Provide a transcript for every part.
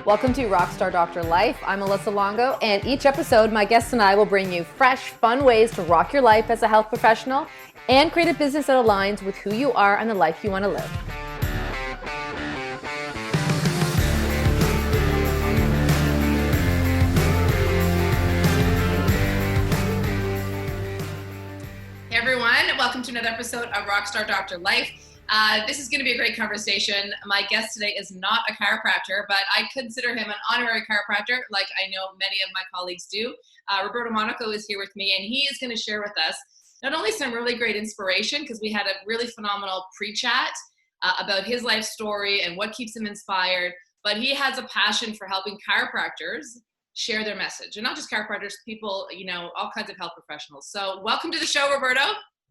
Welcome to Rockstar Doctor Life. I'm Alyssa Longo, and each episode, my guests and I will bring you fresh, fun ways to rock your life as a health professional and create a business that aligns with who you are and the life you want to live. Hey everyone, welcome to another episode of Rockstar Doctor Life. This is going to be a great conversation. My guest today is not a chiropractor, but I consider him an honorary chiropractor, like I know many of my colleagues do. Roberto Monaco is here with me, and he is going to share with us not only some really great inspiration, because we had a really phenomenal pre-chat about his life story and what keeps him inspired, but he has a passion for helping chiropractors share their message. And not just chiropractors, people, all kinds of health professionals. So welcome to the show, Roberto.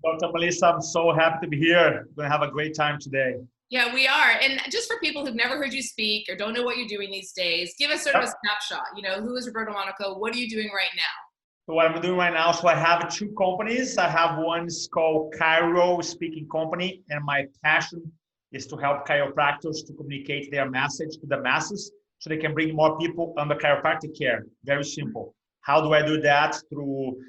Dr. Melissa, I'm so happy to be here. We're going to have a great time today. Yeah, we are. And just for people who've never heard you speak or don't know what you're doing these days, give us sort of a snapshot. Who is Roberto Monaco? What are you doing right now? So what I'm doing right now, I have two companies. I have one called Chiro Speaking Company, and my passion is to help chiropractors to communicate their message to the masses so they can bring more people under chiropractic care. Very simple. How do I do that? Through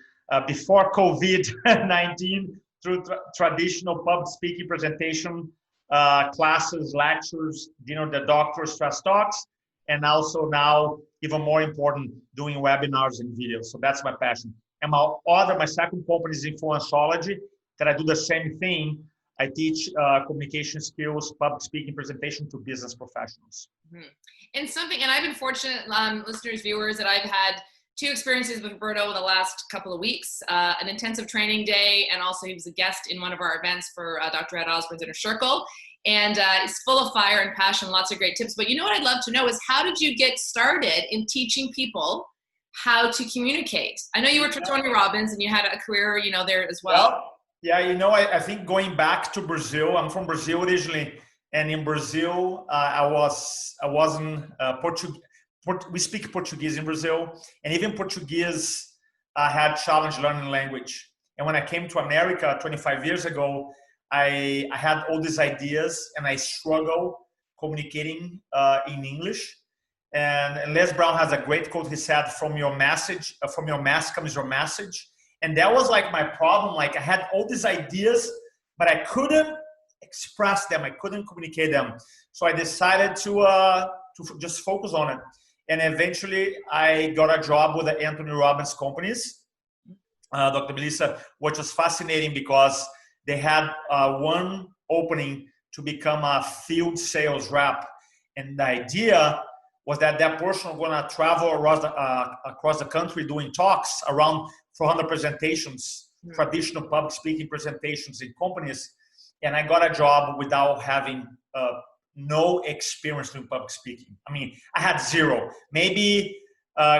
before COVID-19, through traditional public speaking presentation, classes, lectures, the doctors, stress talks, and also now, even more important, doing webinars and videos. So that's my passion. And my second company is Influencology, that I do the same thing. I teach communication skills, public speaking, presentation to business professionals. Mm-hmm. And I've been fortunate, listeners, viewers, that I've had two experiences with Roberto in the last couple of weeks, an intensive training day, and also he was a guest in one of our events for Dr. Ed Osborne's Inner Circle. And it's full of fire and passion, lots of great tips. But what I'd love to know is, how did you get started in teaching people how to communicate? I know you worked for Tony Robbins and you had a career, there as well. I think going back to Brazil, I'm from Brazil originally. And in Brazil, I wasn't Portuguese. We speak Portuguese in Brazil, and even Portuguese had challenge learning language. And when I came to America 25 years ago, I had all these ideas, and I struggled communicating in English. And Les Brown has a great quote. He said, "From your mask comes your message." And that was like my problem. Like, I had all these ideas, but I couldn't express them. I couldn't communicate them. So I decided to just focus on it. And eventually I got a job with the Anthony Robbins companies, Dr. Melissa, which was fascinating because they had one opening to become a field sales rep. And the idea was that person was going to travel across the country doing talks, around 400 presentations, traditional public speaking presentations in companies. And I got a job without having no experience in public speaking. I mean, I had zero. Maybe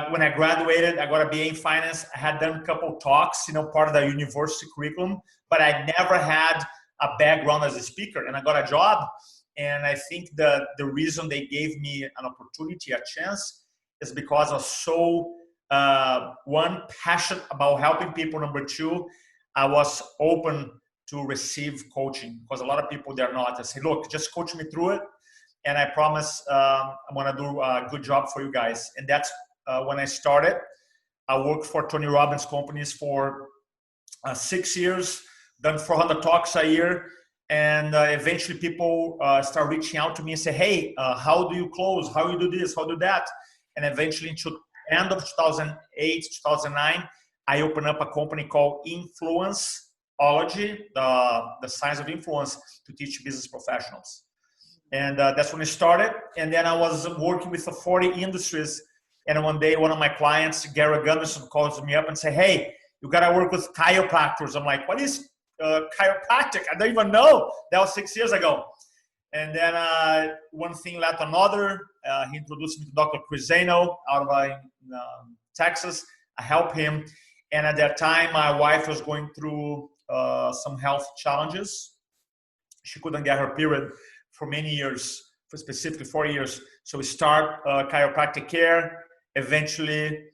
when I graduated, I got a BA in finance. I had done a couple talks, part of the university curriculum, but I never had a background as a speaker. And I got a job. And I think the reason they gave me an opportunity, a chance, is because I was so, one, passionate about helping people. Number two, I was open to receive coaching, because a lot of people, they're not. I say, look, just coach me through it, and I promise I'm going to do a good job for you guys. And that's when I started. I worked for Tony Robbins companies for 6 years, done 400 talks a year, and eventually people start reaching out to me and say, hey, how do you close? How do you do this? How do that? And eventually, into end of 2008, 2009, I opened up a company called Influenceology, the science of influence, to teach business professionals. And that's when it started. And then I was working with 40 industries. And one day, one of my clients, Gary Gunderson, calls me up and say, hey, you got to work with chiropractors. I'm like, what is chiropractic? I don't even know. That was 6 years ago. And then one thing led to another. He introduced me to Dr. Chris Zano out of Texas. I helped him. And at that time, my wife was going through some health challenges. She couldn't get her period for many years, for specifically 4 years. So we start chiropractic care. Eventually,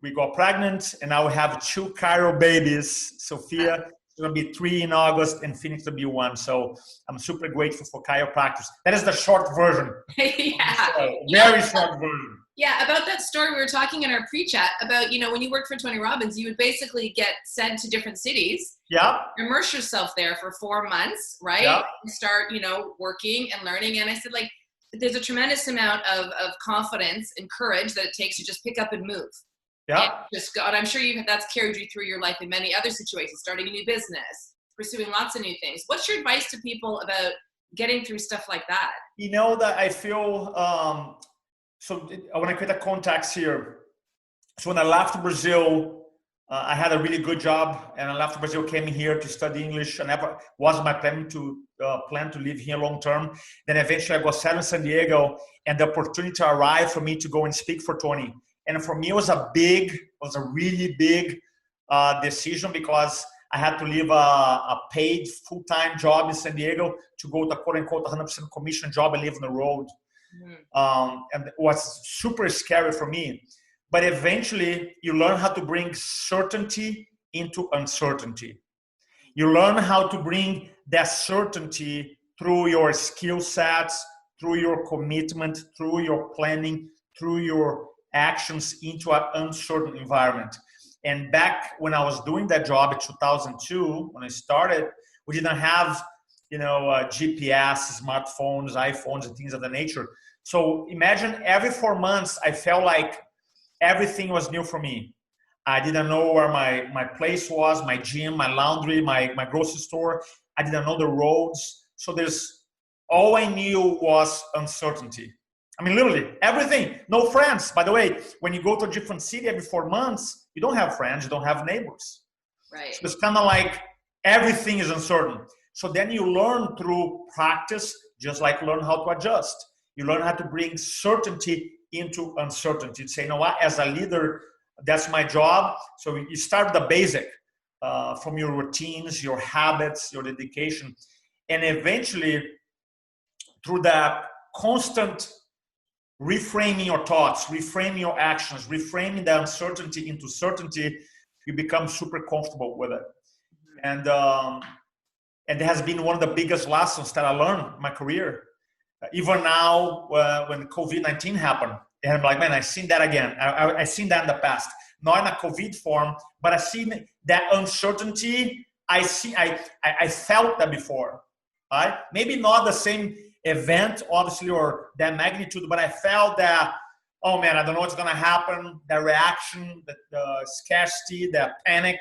we got pregnant, and now we have 2 chiro babies, Sophia going to be 3 in August, and Phoenix will be 1. So I'm super grateful for chiropractors. That is the short version. Yeah. Very short version. Yeah, about that story we were talking in our pre-chat about, when you worked for Tony Robbins, you would basically get sent to different cities. Yeah. Immerse yourself there for 4 months, right? Yeah. And start, working and learning. And I said, like, there's a tremendous amount of confidence and courage that it takes to just pick up and move. Yeah. And just go. And I'm sure that's carried you through your life in many other situations, starting a new business, pursuing lots of new things. What's your advice to people about getting through stuff like that? That I feel, so I want to create a context here. So when I left Brazil, I had a really good job, and I left Brazil, came here to study English. I never was my plan to live here long term. Then eventually I got settled in San Diego, and the opportunity arrived for me to go and speak for Tony. And for me, it was a really big decision, because I had to leave a paid full-time job in San Diego to go to quote unquote 100% commission job and live on the road. And it was super scary for me. But eventually, you learn how to bring certainty into uncertainty. You learn how to bring that certainty through your skill sets, through your commitment, through your planning, through your actions into an uncertain environment. And back when I was doing that job in 2002, when I started, we didn't have, GPS, smartphones, iPhones, and things of that nature. So imagine every 4 months, I felt like everything was new for me. I didn't know where my place was, my gym, my laundry, my grocery store. I didn't know the roads. So all I knew was uncertainty. I mean, literally everything. No friends. By the way, when you go to a different city every 4 months, you don't have friends, you don't have neighbors. Right. So it's kind of like everything is uncertain. So then you learn through practice, just like learn how to adjust. You learn how to bring certainty into uncertainty. You say, you know what, as a leader, that's my job. So you start the basic from your routines, your habits, your dedication. And eventually, through that constant reframing your thoughts, reframing your actions, reframing the uncertainty into certainty, you become super comfortable with it. And it has been one of the biggest lessons that I learned in my career. Even now, when COVID-19 happened, and I'm like, man, I've seen that again. I've seen that in the past, not in a COVID form, but I've seen that uncertainty. I felt that before, right? Maybe not the same event, obviously, or that magnitude, but I felt that, oh man, I don't know what's going to happen, the reaction, the scarcity, the panic.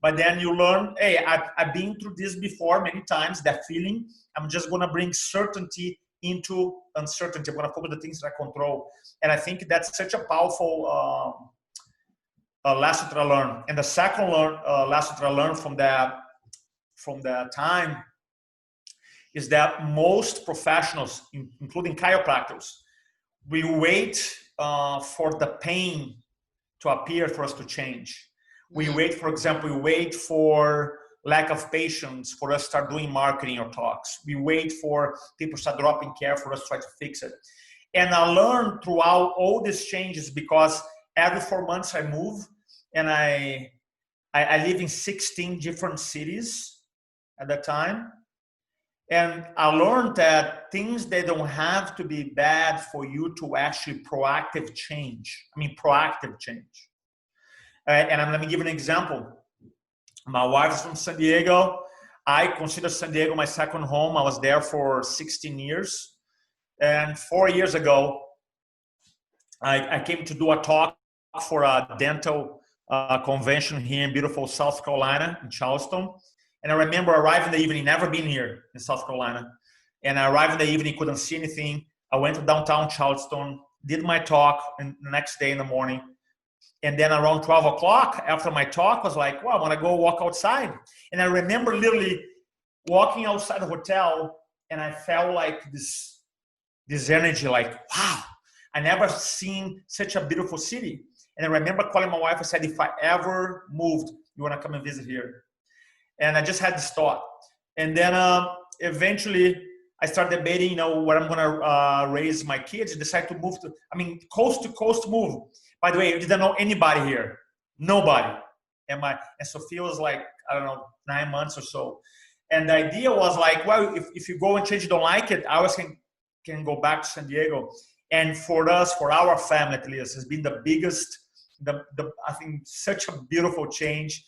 But then you learn, hey, I've been through this before many times, that feeling. I'm just going to bring certainty into uncertainty. I'm going to focus on the things that I control. And I think that's such a powerful lesson that I learned. And the second lesson that I learned from that time is that most professionals, including chiropractors, we wait for the pain to appear for us to change. We wait, for example, for lack of patience for us to start doing marketing or talks. We wait for people to start dropping care for us to try to fix it. And I learned throughout all these changes, because every 4 months I move, and I live in 16 different cities at that time. And I learned that things, they don't have to be bad for you to actually proactive change. And let me give an example. My wife is from San Diego. I consider San Diego my second home. I was there for 16 years. And 4 years ago, I came to do a talk for a dental convention here in beautiful South Carolina, in Charleston. And I remember arriving in the evening, never been here in South Carolina. And I arrived in the evening, couldn't see anything. I went to downtown Charleston, did my talk, and the next day in the morning. And then around 12 o'clock, after my talk, I was like, well, I want to go walk outside. And I remember literally walking outside the hotel, and I felt like this energy, like, wow, I never seen such a beautiful city. And I remember calling my wife and said, if I ever moved, you want to come and visit here? And I just had this thought. And then eventually I started debating, where I'm going to raise my kids, and decided to move coast to coast move. By the way, I didn't know anybody here. Nobody. and Sophia was like, I don't know, 9 months or so. And the idea was like, well, if you go and change, you don't like it, I always can go back to San Diego. And for us, for our family at least, has been the biggest, I think such a beautiful change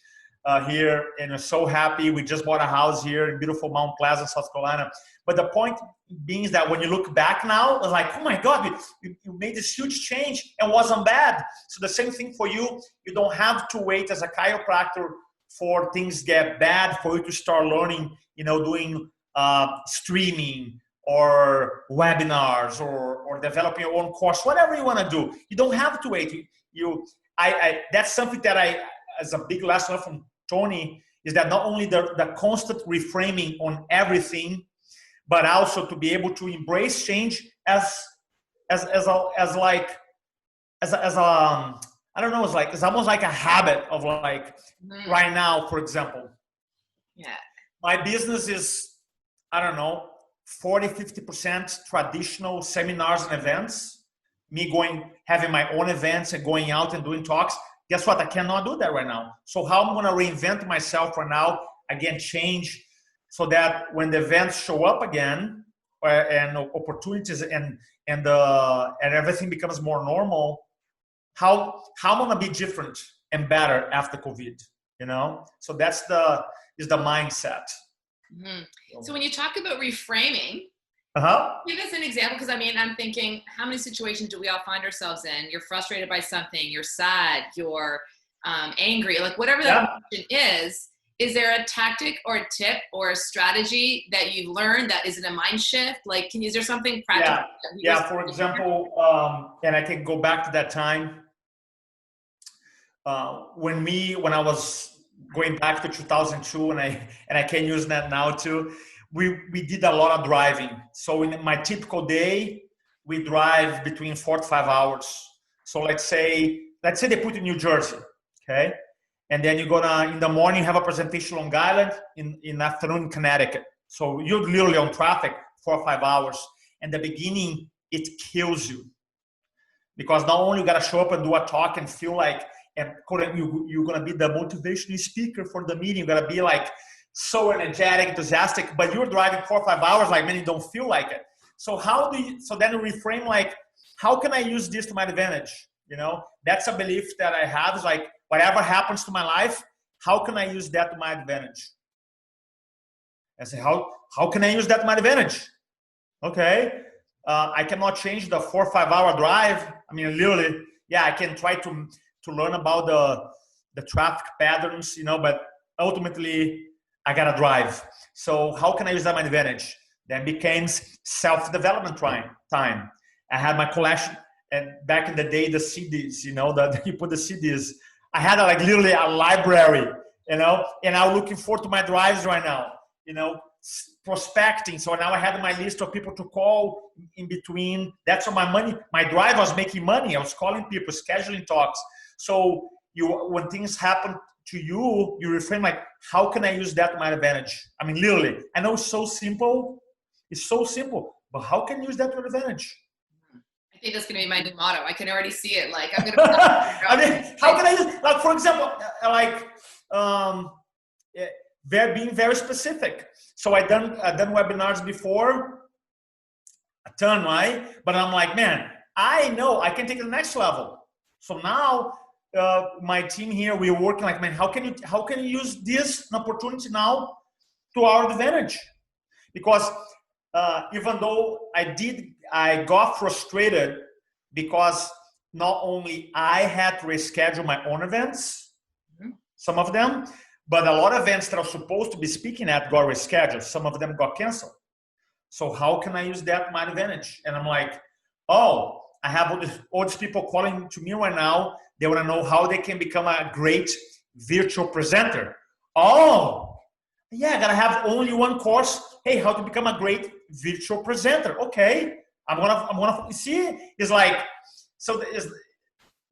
here, and we're so happy. We just bought a house here in beautiful Mount Pleasant, South Carolina. But the point being is that when you look back now, it's like, oh my God, you made this huge change and wasn't bad. So the same thing for you. You don't have to wait as a chiropractor for things get bad for you to start learning, doing streaming or webinars or developing your own course, whatever you want to do. You don't have to wait. That's something that as a big lesson from Tony, is that not only the constant reframing on everything, but also to be able to embrace change as I don't know, it's almost like a habit of like right now, for example. Yeah. My business is, I don't know, 40-50% traditional seminars and events. Me having my own events and going out and doing talks. Guess what? I cannot do that right now. So how I'm going to reinvent myself right now, again, change, so that when the events show up again and opportunities and everything becomes more normal, how I'm going to be different and better after COVID, So that's the mindset. Mm-hmm. So when you talk about reframing, give us an example, because I'm thinking, how many situations do we all find ourselves in? You're frustrated by something, you're sad, you're angry, like whatever that emotion is there a tactic or a tip or a strategy that you've learned that isn't a mind shift? Like, is there something practical? Yeah, for example, and I can go back to that time when I was going back to 2002, and I can use that now too. We did a lot of driving. So in my typical day, we drive between 4 to 5 hours. So let's say they put in New Jersey, okay? And then you're gonna, in the morning, have a presentation on Long Island, in afternoon in Connecticut. So you're literally on traffic 4 or 5 hours. In the beginning, it kills you. Because not only you gotta show up and do a talk and feel like, and you're gonna be the motivational speaker for the meeting, you're gonna be like, so energetic, enthusiastic, but you're driving 4 or 5 hours, like, man, you don't feel like it. So then you reframe, like, how can I use this to my advantage? That's a belief that I have, is like, whatever happens to my life, how can I use that to my advantage? I say, how can I use that to my advantage? Okay, I cannot change the 4 or 5 hour drive. Literally, I can try to learn about the traffic patterns, but ultimately, I gotta drive. So how can I use that to my advantage? Then became self-development time. I had my collection, and back in the day, the CDs, that you put the CDs. I had literally a library, and I'm looking forward to my drives right now, prospecting. So now I had my list of people to call in between. That's where my drive was making money. I was calling people, scheduling talks. So when things happen to you, you reframe, like, how can I use that to my advantage? Literally, I know it's so simple, but how can you use that to your advantage? I think that's going to be my new motto. I can already see it. Like, I'm going to. How can I use, like, for example, being very specific. So I've done webinars before, a ton, right? But I'm like, man, I know I can take it to the next level. So now, my team here, we're working like, man, how can you use this opportunity now to our advantage? Because even though I got frustrated because not only I had to reschedule my own events, some of them, but a lot of events that I was supposed to be speaking at got rescheduled. Some of them got canceled. So how can I use that to my advantage? And I'm like, I have all these people calling to me right now. They want to know how they can become a great virtual presenter. I gotta have only one course. Hey, how to become a great virtual presenter? Okay, I'm gonna see. It's like, so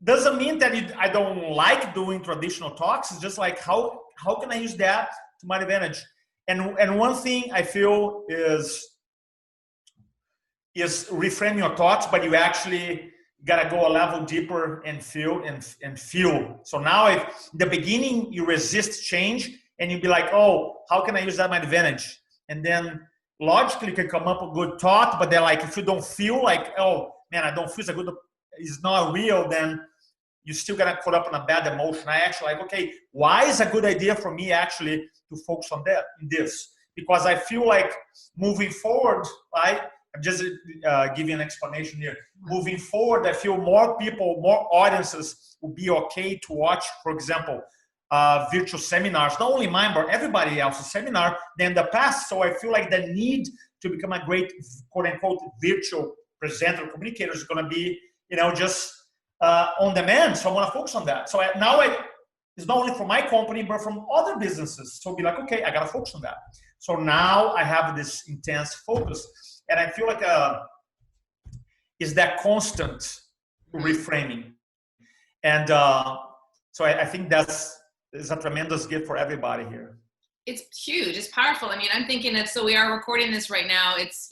doesn't mean that I don't like doing traditional talks. It's just like, how can I use that to my advantage? And one thing I feel is reframe your thoughts, but you actually gotta go a level deeper and feel. So now, if in the beginning you resist change and you be like, oh, how can I use that to my advantage? And then logically you can come up with a good thought, but then like if you don't feel like, oh man, I don't feel so good, it's not real, then you still gonna caught up in a bad emotion. I actually like, okay, why is a good idea for me actually to focus on that in this? Because I feel like moving forward, right? I'm just giving an explanation here. Moving forward, I feel more people, more audiences will be okay to watch, for example, virtual seminars, not only mine, but everybody else's seminar than the past. So I feel like the need to become a great, quote unquote, virtual presenter, communicator is going to be, just on demand. So I want to focus on that. So now it's not only for my company, but from other businesses. So be like, okay, I got to focus on that. So now I have this intense focus. And I feel like is that constant reframing. And so I think that's a tremendous gift for everybody here. It's huge. It's powerful. I mean, I'm thinking that, so we are recording this right now. It's,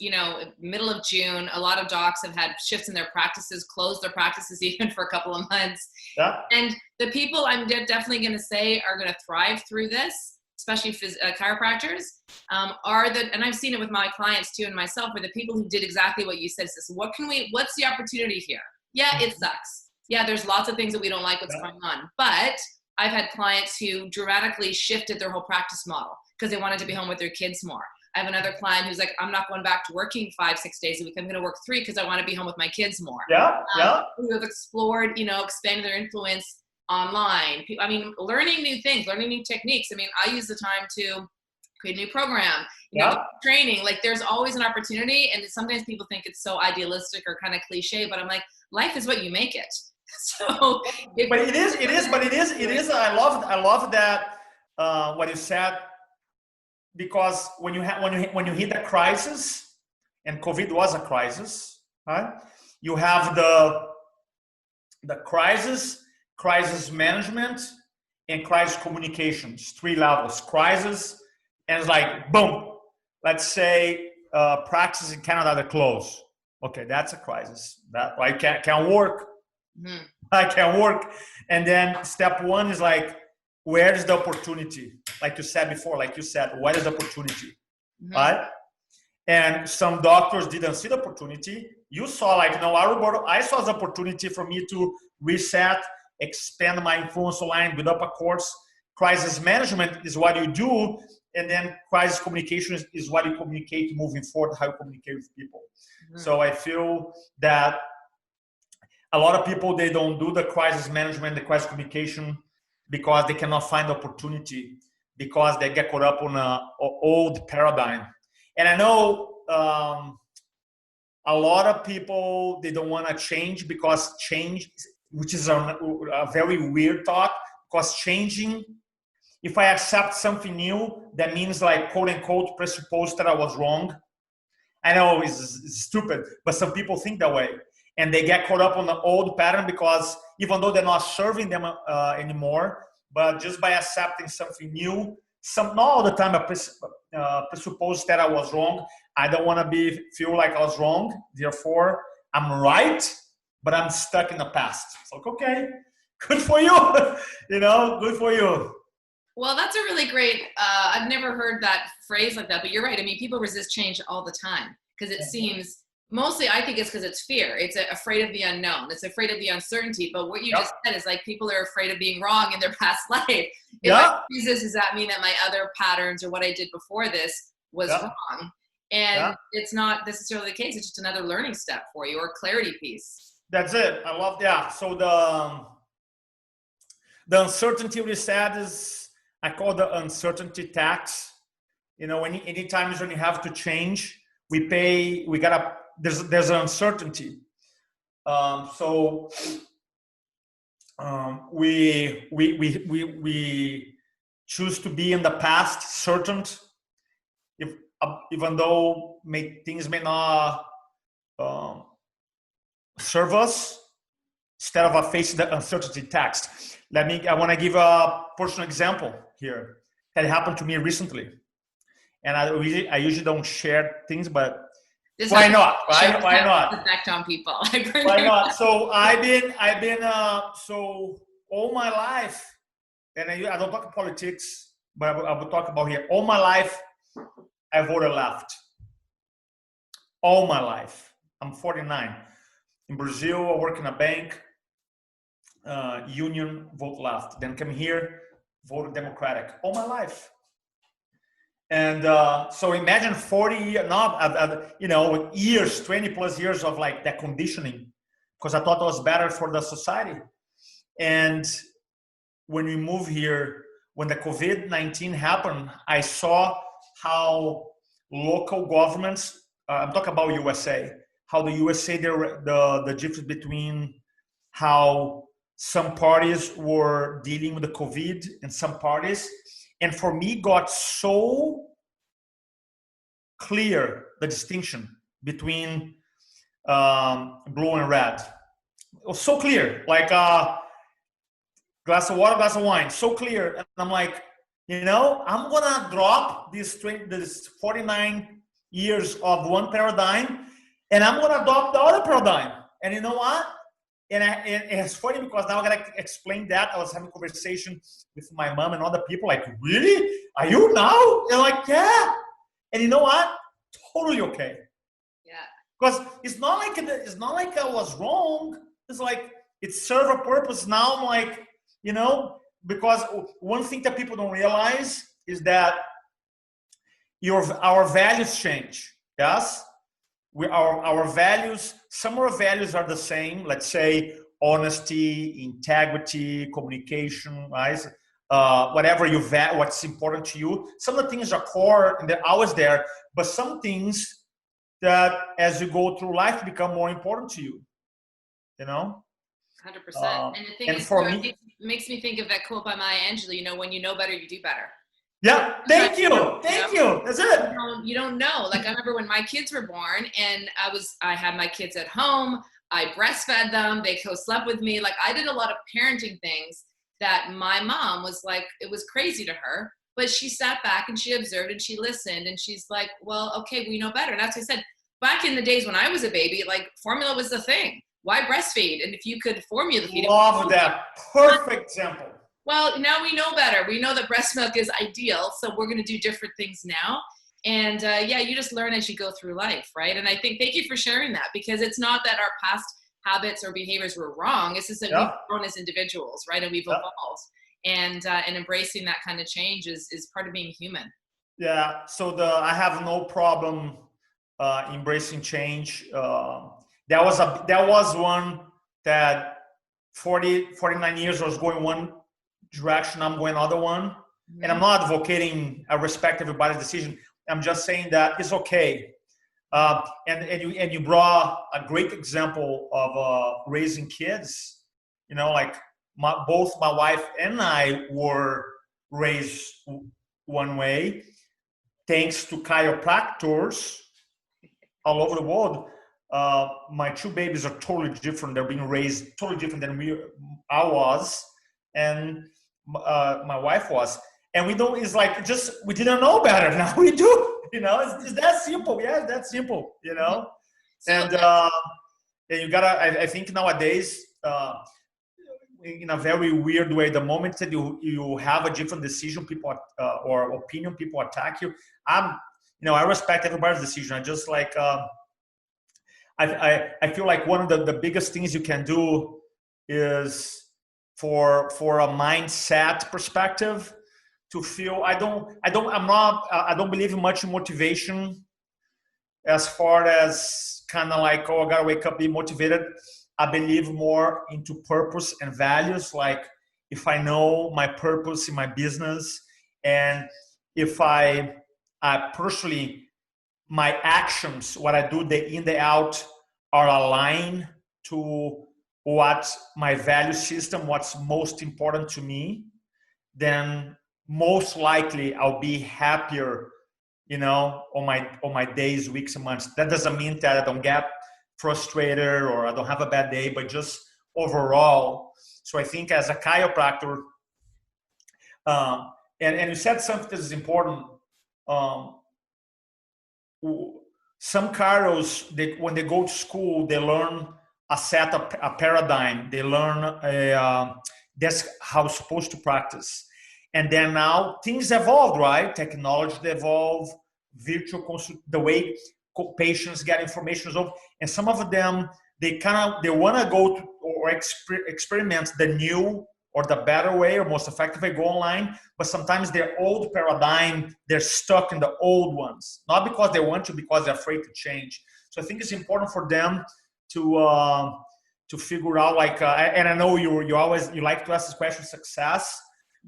middle of June. A lot of docs have had shifts in their practices, closed their practices even for a couple of months. Yeah. And the people I'm definitely going to say are going to thrive through this, especially chiropractors, and I've seen it with my clients too and myself, where the people who did exactly what you said, says, what's the opportunity here? Yeah, it sucks. Yeah, there's lots of things that we don't like what's going on. But I've had clients who dramatically shifted their whole practice model because they wanted to be home with their kids more. I have another client who's like, I'm not going back to working 5-6 days a week. I'm going to work 3 because I want to be home with my kids more. Who have explored, expanding their influence online. I mean, learning new things, learning new techniques. I mean, I use the time to create a new program, training. Like there's always an opportunity. And sometimes people think it's so idealistic or kind of cliche, but I'm like, life is what you make it. So, but it is. I love that what you said, because when you hit the crisis, and COVID was a crisis, right? You have the crisis management, and crisis communications. 3 levels. Crisis, and it's like boom. Let's say practice in Canada they're closed. Okay, that's a crisis. That I can't work. Mm-hmm. I can work. And then step 1 is like, where is the opportunity? Like you said before, what is the opportunity? Mm-hmm. Right? And some doctors didn't see the opportunity. You saw Roberto, I saw the opportunity for me to reset, expand my influence online, build up a course. Crisis management is what you do. And then crisis communication is what you communicate moving forward, how you communicate with people. Mm-hmm. So I feel that a lot of people, they don't do the crisis management, the crisis communication, because they cannot find opportunity, because they get caught up on an old paradigm. And I know a lot of people, they don't want to change, because change, which is a very weird thought, because changing, if I accept something new, that means quote unquote presuppose that I was wrong. I know it's stupid, but some people think that way. And they get caught up on the old pattern, because even though they're not serving them anymore, but just by accepting something new, not all the time I presuppose that I was wrong. I don't want to feel like I was wrong. Therefore, I'm right, but I'm stuck in the past. It's like, okay, good for you. Good for you. Well, that's a really great, I've never heard that phrase like that, but you're right. I mean, people resist change all the time because it seems, mostly, I think it's because it's fear. It's afraid of the unknown. It's afraid of the uncertainty. But what you just said is people are afraid of being wrong in their past life. If I choose this, does that mean that my other patterns or what I did before this was wrong? And it's not necessarily the case. It's just another learning step for you, or a clarity piece. That's it. I love that. So the uncertainty we said is, I call the uncertainty tax. Any times when you have to change, there's an uncertainty. We choose to be in the past certain, even though things may not serve us, instead of facing the uncertainty tax. I want to give a personal example here that happened to me recently. And I usually don't share things, but This Why has not? Why shows not? effect on people. Why not? So so all my life, and I don't talk politics, but I will talk about here. All my life, I voted left. All my life. I'm 49. In Brazil, I work in a bank, union, vote left. Then come here, voted Democratic. All my life. And so imagine 40, years, 20 plus years of like that conditioning, because I thought it was better for the society. And when we moved here, when the COVID-19 happened, I saw how local governments, I'm talking about USA, how the USA, the difference between how some parties were dealing with the COVID and some parties. And for me, got so clear the distinction between blue and red. It was so clear, like glass of water, glass of wine, so clear. And I'm like, I'm gonna drop this 49 years of one paradigm, and I'm gonna adopt the other paradigm. And you know what? And it's funny because now I gotta explain that. I was having a conversation with my mom and other people, like, really? Are you now? And like, yeah. And you know what? Totally okay. Yeah. Because it's not like I was wrong. It's like it served a purpose. Now I'm like, because one thing that people don't realize is that our values change. Yes, our values. Some of our values are the same. Let's say honesty, integrity, communication, right? Whatever what's important to you. Some of the things are core and they're always there, but some things that as you go through life become more important to you. 100%. And the thing is, for me, it makes me think of that quote by Maya Angelou, when you know better, you do better. Yeah, thank you. That's it. You don't know. Like I remember when my kids were born and I had my kids at home, I breastfed them, they co-slept with me. Like I did a lot of parenting things that my mom was like, it was crazy to her, but she sat back and she observed and she listened and she's like, well, okay, we know better. And that's what I said, back in the days when I was a baby, like formula was the thing. Why breastfeed? And if you could formula feed, love that. Perfect example. Well, now we know better. We know that breast milk is ideal, so we're going to do different things now. And you just learn as you go through life, right? And I think, thank you for sharing that, because it's not that our past habits or behaviors were wrong. It's just that we've grown as individuals, right? And we've evolved. And embracing that kind of change is part of being human. Yeah. So I have no problem embracing change. That was one that 49 years I was going one direction, I'm going another one. Mm-hmm. And I'm not advocating I respect everybody's decision. I'm just saying that it's okay. And you brought a great example of raising kids. Like both my wife and I were raised one way, thanks to chiropractors all over the world. My two babies are totally different. They're being raised totally different than I was, and my wife was. And we don't. It's like we didn't know better. Now we do. It's that simple. Yeah, it's that simple. And you gotta. I think nowadays, in a very weird way, the moment that you have a different decision, people or opinion, people attack you. I respect everybody's decision. I just like. I feel like one of the biggest things you can do is for a mindset perspective to feel I don't believe much in motivation as far as kind of like, I gotta wake up, be motivated. I believe more into purpose and values. Like if I know my purpose in my business, and if I personally, my actions, what I do day in, day out, are aligned to what my value system, what's most important to me, then most likely I'll be happier, on my days, weeks, and months. That doesn't mean that I don't get frustrated or I don't have a bad day, but just overall. So I think as a chiropractor, and you said something that is important. some chiros, when they go to school, they learn a paradigm. They learn that's how it's supposed to practice. And then now things evolved, right? Technology evolve, virtual consult, the way patients get information. And some of them, they want to go to or experiment the new or the better way or most effective way, go online. But sometimes their old paradigm, they're stuck in the old ones. Not because they want to, because they're afraid to change. So I think it's important for them to figure out, like, and I know you like to ask this question, success.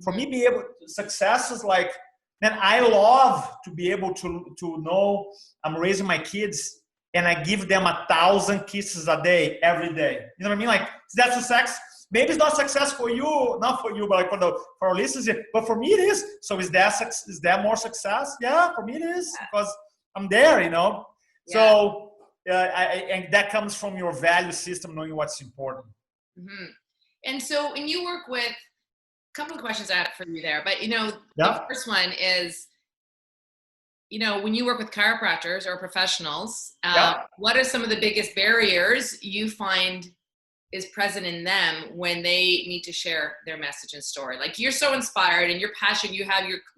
For me, success is like, man, I love to be able to know I'm raising my kids and I give them 1,000 kisses a day, every day. You know what I mean? Like, is that success? Maybe it's not success for you, not for you, but like for our listeners. But for me, it is. So is that more success? Yeah, for me it is, because I'm there, you know. Yeah. So and that comes from your value system, knowing what's important. Mm-hmm. And so when you work with, a couple of questions I have for you there, but the first one is, when you work with chiropractors or professionals, what are some of the biggest barriers you find is present in them when they need to share their message and story? Like, you're so inspired and you're passionate, you're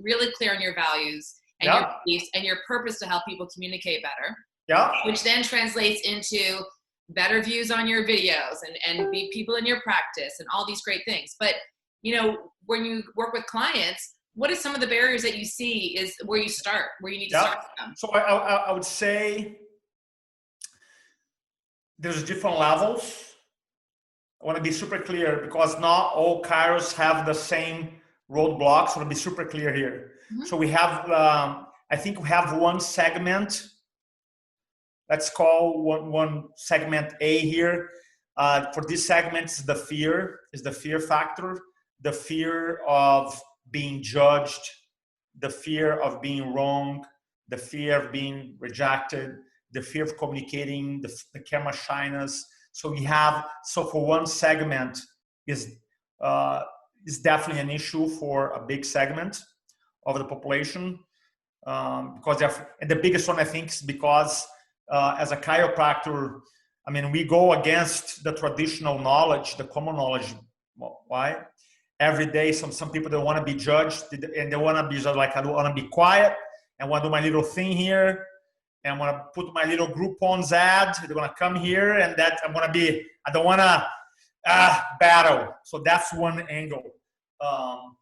really clear on your values and your beliefs and your purpose to help people communicate better. Yeah. Which then translates into better views on your videos and be people in your practice and all these great things. But, when you work with clients, what are some of the barriers that you see is where you start, where you need to start with them? So I would say there's different levels. I want to be super clear, because not all chiros have the same roadblocks. I want to be super clear here. Mm-hmm. So we have, I think we have one segment. Let's call one segment A here. For this segment is the fear factor, the fear of being judged, the fear of being wrong, the fear of being rejected, the fear of communicating, the camera shyness. So for one segment is definitely an issue for a big segment of the population, because and the biggest one, I think, is because as a chiropractor, I mean, we go against the traditional knowledge, the common knowledge. Why? Every day, some people don't want to be judged, and they want to be just like, I want to be quiet and want to do my little thing here. And I'm going to put my little Groupon's ad. They're going to come here, and that I don't want to battle. So that's one angle. So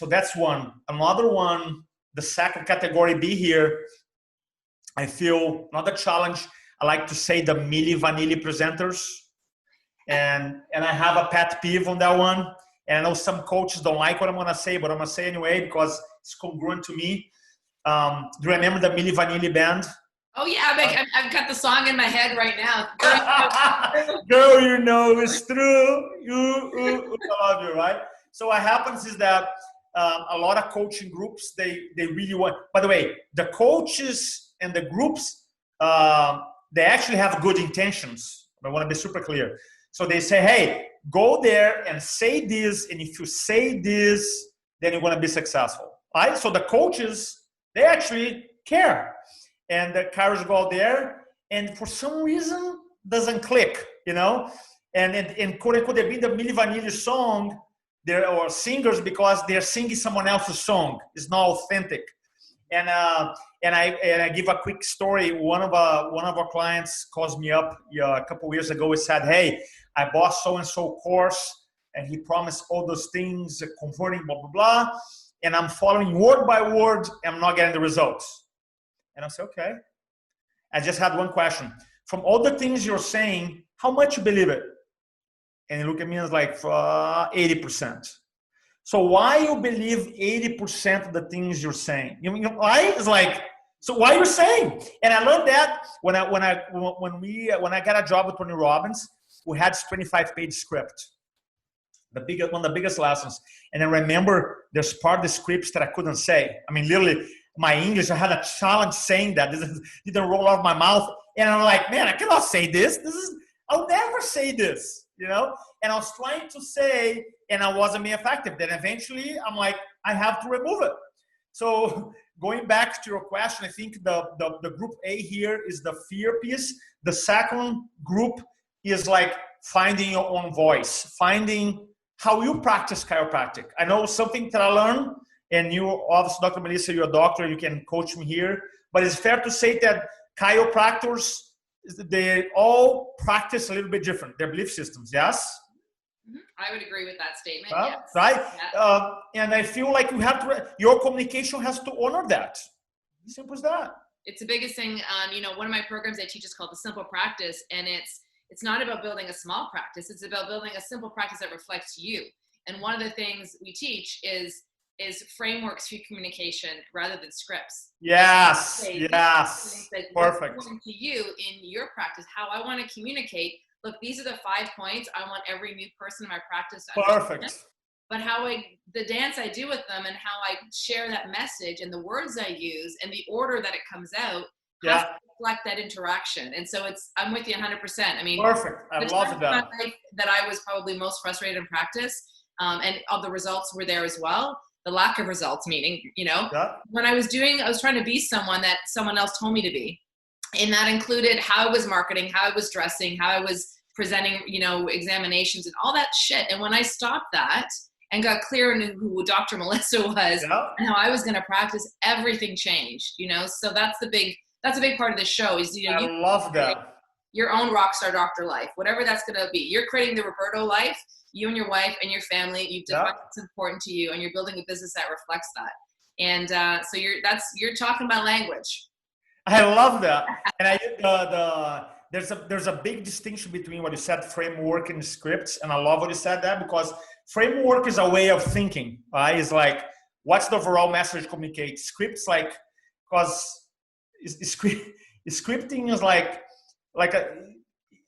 that's one. Another one, the second category B here, I feel another challenge. I like to say the Milli Vanilli presenters. And I have a pet peeve on that one. And I know some coaches don't like what I'm going to say, but I'm going to say anyway, because it's congruent to me. Do you remember the Milli Vanilli band? Oh yeah, I've got the song in my head right now. Girl, it's true. I love you, right? So what happens is that a lot of coaching groups, they really want. By the way, the coaches and the groups, they actually have good intentions. I want to be super clear. So they say, hey, go there and say this, and if you say this, then you're going to be successful, right? So the coaches, they actually care. And the chiros go out there, and for some reason, doesn't click, And quote unquote, they be the Milli Vanilli song, or singers, because they're singing someone else's song. It's not authentic. And I give a quick story. One of our clients calls me up a couple of years ago. He said, hey, I bought so-and-so course, and he promised all those things, converting, blah, blah, blah. And I'm following word by word, and I'm not getting the results. And I said, okay. I just had one question. From all the things you're saying, how much you believe it? And he looked at me and was like, 80%. So why you believe 80% of the things you're saying? Why? It's like, so why you're saying? And I learned that when I got a job with Tony Robbins, we had this 25-page script. One of the biggest lessons. And I remember there's part of the scripts that I couldn't say. I mean, literally, my English, I had a challenge saying that. This didn't roll out of my mouth. And I'm like, man, I cannot say this. I'll never say this, And I was trying to say, and I wasn't being effective. Then eventually, I'm like, I have to remove it. So going back to your question, I think the group A here is the fear piece. The second group is like finding your own voice, finding how you practice chiropractic. I know something that I learned, and you, obviously, Dr. Melissa, you're a doctor, you can coach me here, but it's fair to say that chiropractors, they all practice a little bit different, their belief systems, yes? I would agree with that statement. Well, yes. right? Yeah. And I feel like you have to, your communication has to honor that. Simple as that. It's the biggest thing. One of my programs I teach is called the Simple Practice, and it's not about building a small practice. It's about building a simple practice that reflects you. And one of the things we teach is frameworks for communication rather than scripts. Yes, perfect. What's important to you in your practice, how I want to communicate. Look, these are the 5 points I want every new person in my practice to understand. Perfect. But the dance I do with them and how I share that message and the words I use and the order that it comes out has to reflect that interaction. And so I'm with you 100%. I mean, perfect. I love that. That I was probably most frustrated in practice, and all the results were there as well. The lack of results, meaning, when I was trying to be someone that someone else told me to be. And that included how I was marketing, how I was dressing, how I was presenting, examinations and all that shit. And when I stopped that and got clear on who Dr. Melissa was and how I was going to practice, everything changed, So that's a big part of the show is, I love that. Your own rockstar doctor life, whatever that's going to be. You're creating the Roberto life, you and your wife and your family, you've defined what's important to you, and you're building a business that reflects that. And so you're talking about language. I love that. And there's a big distinction between what you said, framework and scripts. And I love what you said that, because framework is a way of thinking, right? It's like, what's the overall message communicate? Scripts, like, because scripting is like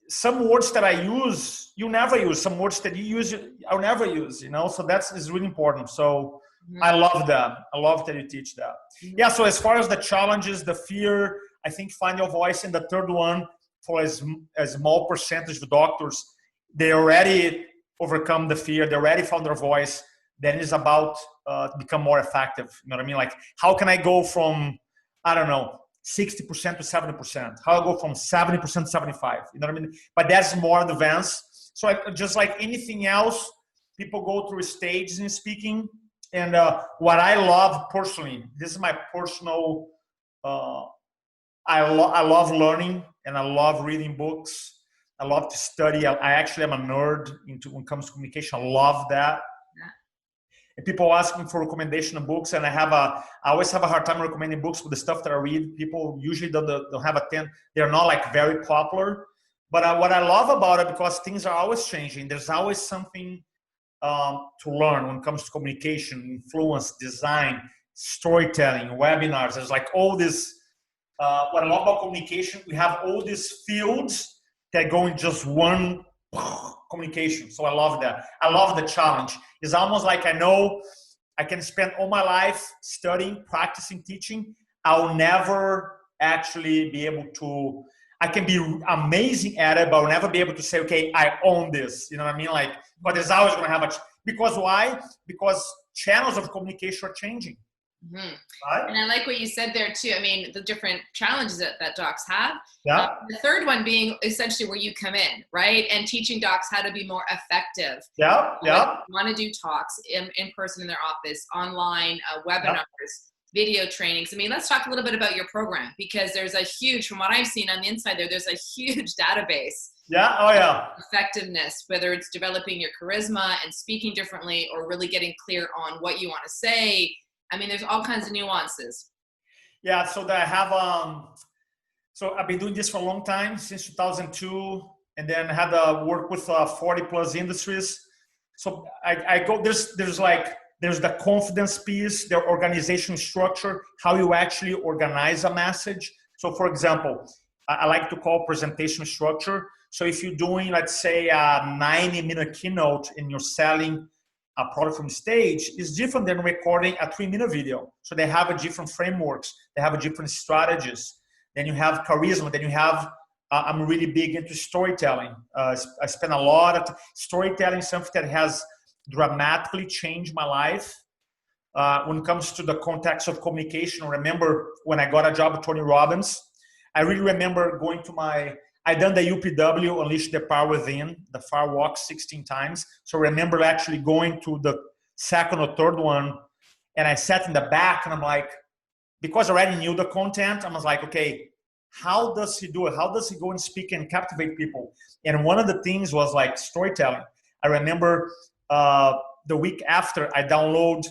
some words that I use, you never use. Some words that you use, I'll never use, So is really important. So I love that. I love that you teach that. Yeah, so as far as the challenges, the fear, I think find your voice. And the third one, for a small percentage of doctors, they already overcome the fear. They already found their voice. Then it's about become more effective. You know what I mean? Like, how can I go from, 60% to 70%? How I go from 70% to 75%? You know what I mean? But that's more advanced. So just like anything else, people go through stages in speaking. And what I love personally, this is my personal, I love learning, and I love reading books. I love to study. I actually am a nerd when it comes to communication. I love that. And people ask me for recommendation of books, and I always have a hard time recommending books with the stuff that I read. People usually don't have they're not like very popular. But what I love about it, because things are always changing, there's always something to learn when it comes to communication, influence, design, storytelling, webinars. There's like all this, what I love about communication, we have all these fields that go in just one communication. So I love that. I love the challenge. It's almost like I know I can spend all my life studying, practicing, teaching. I'll never actually be able to, I can be amazing at it, but I'll never be able to say, okay, I own this. You know what I mean? Like, but there's always going to have because why? Because channels of communication are changing. Right? And I like what you said there too. I mean, the different challenges that docs have. Yeah. The third one being essentially where you come in, right? And teaching docs how to be more effective. Yeah. Want to do talks in person in their office, online, webinars, video trainings. I mean, let's talk a little bit about your program, because there's a huge, from what I've seen on the inside there's a huge database. Yeah. Oh yeah. Effectiveness, whether it's developing your charisma and speaking differently, or really getting clear on what you want to say. I mean, there's all kinds of nuances. Yeah. So that I have, so I've been doing this for a long time, since 2002, and then I had to work with 40 plus industries. So I go, there's the confidence piece, the organization structure, how you actually organize a message. So for example, I like to call presentation structure. So if you're doing, let's say, a 90-minute keynote and you're selling a product from stage, is different than recording a 3-minute video. So they have a different frameworks. They have a different strategies. Then you have charisma. Then you have, I'm really big into storytelling. I spend a lot of storytelling, something that has dramatically changed my life. when it comes to the context of communication. I remember when I got a job with Tony Robbins, I really remember going to I done the UPW, Unleash the Power Within, the Fire Walk 16 times. So I remember actually going to the second or third one, and I sat in the back, and I'm like, because I already knew the content, I was like, okay, how does he do it? How does he go and speak and captivate people? And one of the things was like storytelling. I remember the week after, I downloaded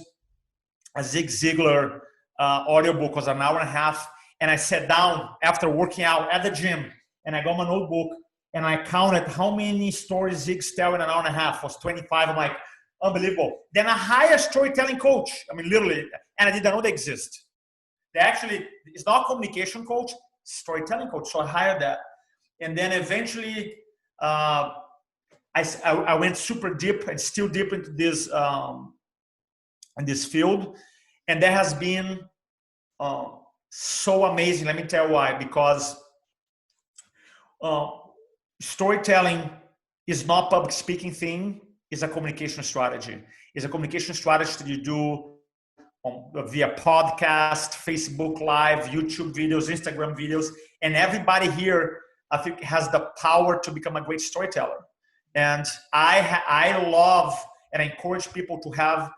a Zig Ziglar audiobook, was an hour and a half, and I sat down after working out at the gym, and I got my notebook, and I counted how many stories Zig's telling in an hour and a half. It was 25. I'm like, unbelievable. Then I hired a storytelling coach. I mean, literally, and I didn't know they exist. They actually, it's not a communication coach, storytelling coach. So I hired that. And then eventually, I went super deep and still deep into this in this field. And that has been so amazing. Let me tell you why. Because storytelling is not public speaking thing. It's a communication strategy. It's a communication strategy that you do via podcast, Facebook Live, YouTube videos, Instagram videos. And everybody here, I think, has the power to become a great storyteller. And I love and I encourage people to have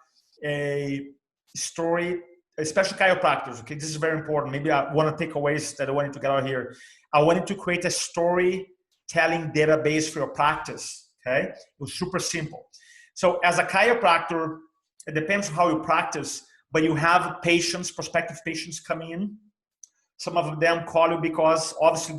a story, especially chiropractors. Okay, this is very important. Maybe one of the takeaways that I wanted to get out here. I wanted to create a storytelling database for your practice. Okay, it was super simple. So as a chiropractor, it depends on how you practice, but you have patients, prospective patients coming in. Some of them call you because obviously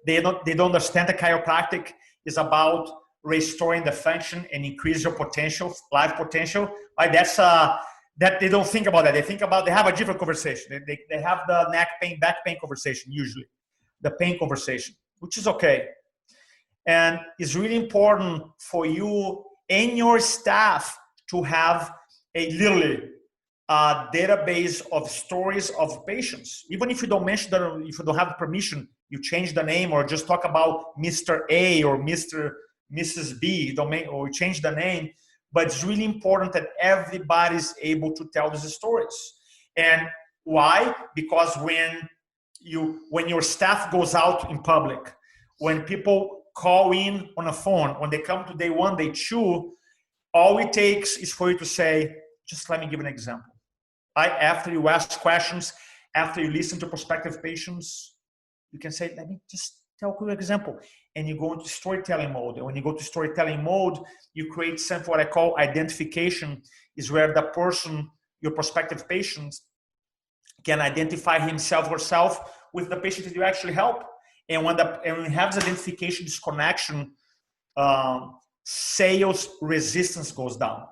they don't understand that chiropractic is about restoring the function and increase your potential, life potential. Right? That's that they don't think about that. They have a different conversation. They have the neck pain, back pain conversation usually, the pain conversation, which is okay. And it's really important for you and your staff to have a database of stories of patients. Even if you don't mention that, if you don't have permission, you change the name or just talk about Mr. A or Mrs. B, or you change the name. But it's really important that everybody's able to tell these stories. And why? Because when your staff goes out in public, when people call in on a phone, when they come to day 1, day 2, all it takes is for you to say, just let me give an example. Right? After you ask questions, after you listen to prospective patients, you can say, let me just tell a quick example. And you go into storytelling mode. And when you go to storytelling mode, you create something what I call identification, is where the person, your prospective patient, can identify himself or herself with the patient that you actually help. And when you have this identification, this connection, sales resistance goes down.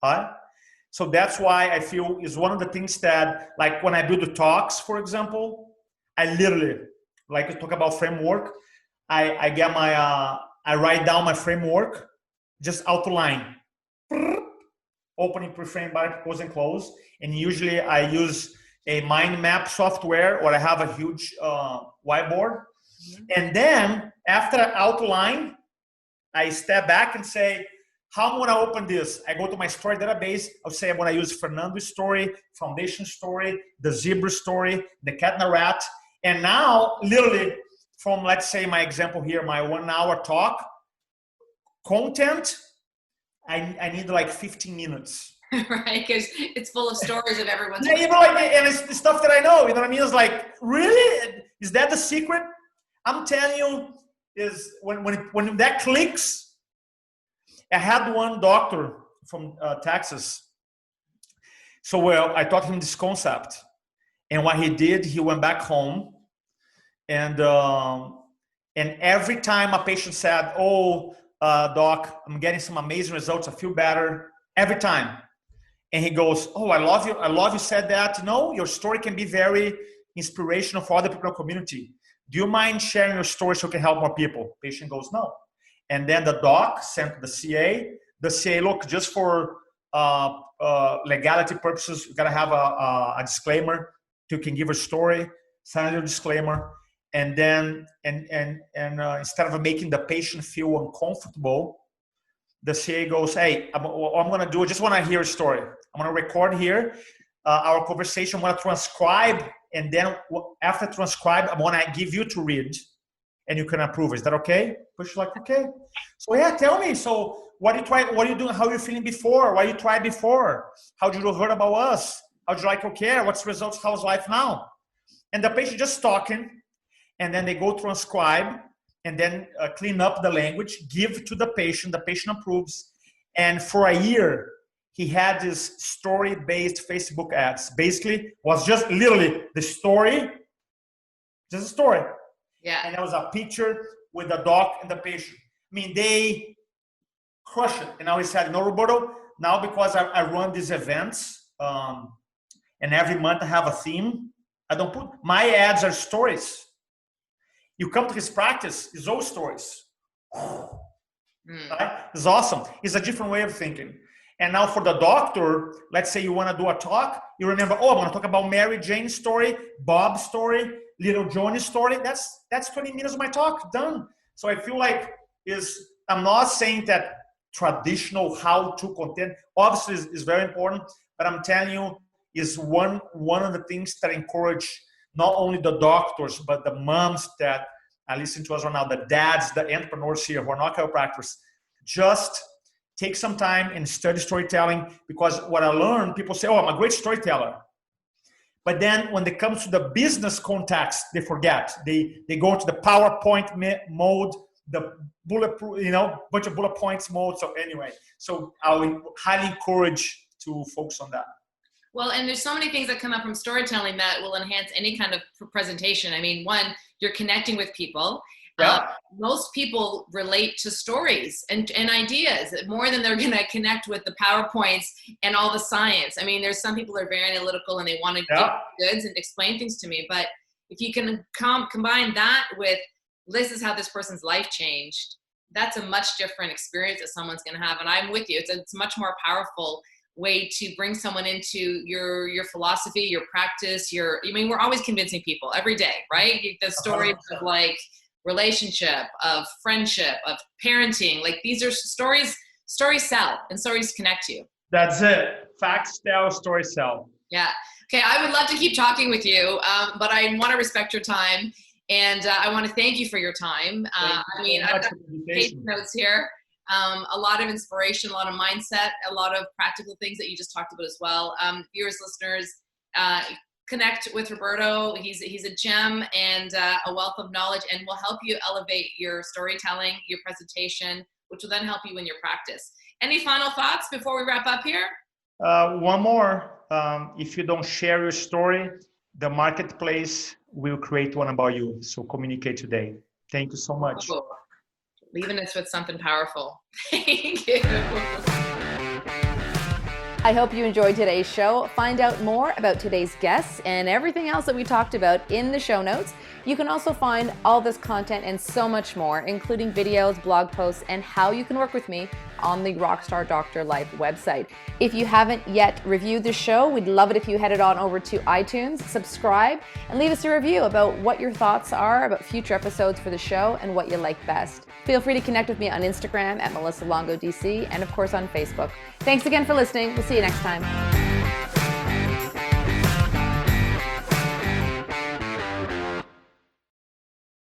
Right? So that's why I feel is one of the things that, like when I do the talks, for example, I literally, like to talk about framework, I get I write down my framework, just outline, opening, pre-frame, body, pose, and close. And usually I use a mind map software, or I have a huge whiteboard. And then after I outline, I step back and say, how am I going to open this? I go to my story database. I'll say I'm going to use Fernando's story, Foundation story, the zebra story, the cat and the rat. And now, literally, from, let's say, my example here, my 1 hour talk, content, I need like 15 minutes. Right, because it's full of stories of everyone's. Yeah, and it's the stuff that I know. You know what I mean? It's like, really? Is that the secret? I'm telling you, is when that clicks. I had one doctor from Texas. So well, I taught him this concept, and what he did, he went back home, and every time a patient said, "Oh, doc, I'm getting some amazing results. I feel better every time," and he goes, "Oh, I love you. I love you said that. No, your story can be very inspirational for other people in the community. Do you mind sharing your story so you can help more people?" Patient goes, "No." And then the doc sent the CA. The CA, look, just for legality purposes, you gotta have a disclaimer. You can give a story, sign a disclaimer, and then instead of making the patient feel uncomfortable, the CA goes, "Hey, what I'm gonna do, I just want to hear a story. I'm gonna record here. our conversation. I want to transcribe, and then after transcribe, I want to give you to read, and you can approve. Is that okay? Push like, okay. So yeah, tell me. So what you try? What are you doing? How are you feeling before? What you tried before? How did you heard about us? How do you like your care? What's the results? How's life now? And the patient just talking, and then they go transcribe, and then clean up the language, give to the patient approves. And for a year, he had this story-based Facebook ads. Basically, was just literally the story, just a story. Yeah. And there was a picture with the doc and the patient. I mean, they crush it. And now he said, no, Roberto, now because I run these events, and every month I have a theme, I don't put, my ads are stories. You come to his practice, it's all stories. Right? It's awesome. It's a different way of thinking. And now for the doctor, let's say you want to do a talk, you remember, oh, I want to talk about Mary Jane's story, Bob's story, little Johnny's story. That's 20 minutes of my talk, done. So I feel like I'm not saying that traditional how-to content obviously is very important, but I'm telling you, is one of the things that encourage not only the doctors, but the moms that are listening to us right now, the dads, the entrepreneurs here who are not chiropractors, just take some time and study storytelling, because what I learned, people say, oh, I'm a great storyteller. But then when it comes to the business context, they forget. They go into the PowerPoint mode, the bulletproof, bunch of bullet points mode. So anyway, so I would highly encourage to focus on that. Well, and there's so many things that come up from storytelling that will enhance any kind of presentation. I mean, one, you're connecting with people. Yeah. Most people relate to stories and ideas more than they're going to connect with the PowerPoints and all the science. I mean, there's some people that are very analytical and they want to give goods and explain things to me. But if you can combine that with, this is how this person's life changed, that's a much different experience that someone's going to have. And I'm with you. It's much more powerful way to bring someone into your philosophy, your practice, we're always convincing people every day, right? The stories of like relationship, of friendship, of parenting, like these are stories sell and stories connect you. That's it. Facts tell, stories sell. Yeah. Okay. I would love to keep talking with you, but I want to respect your time. And I want to thank you for your time. I've got page notes here. A lot of inspiration, a lot of mindset, a lot of practical things that you just talked about as well. Viewers, listeners, connect with Roberto. He's a gem and a wealth of knowledge, and will help you elevate your storytelling, your presentation, which will then help you in your practice. Any final thoughts before we wrap up here? One more. If you don't share your story, the marketplace will create one about you. So communicate today. Thank you so much. Cool. Leaving us with something powerful. Thank you. I hope you enjoyed today's show. Find out more about today's guests and everything else that we talked about in the show notes. You can also find all this content and so much more, including videos, blog posts, and how you can work with me on the Rockstar Doctor Life website. If you haven't yet reviewed the show, we'd love it if you headed on over to iTunes, subscribe, and leave us a review about what your thoughts are about future episodes for the show and what you like best. Feel free to connect with me on Instagram at Melissa Longo DC, and of course on Facebook. Thanks again for listening. We'll see you next time.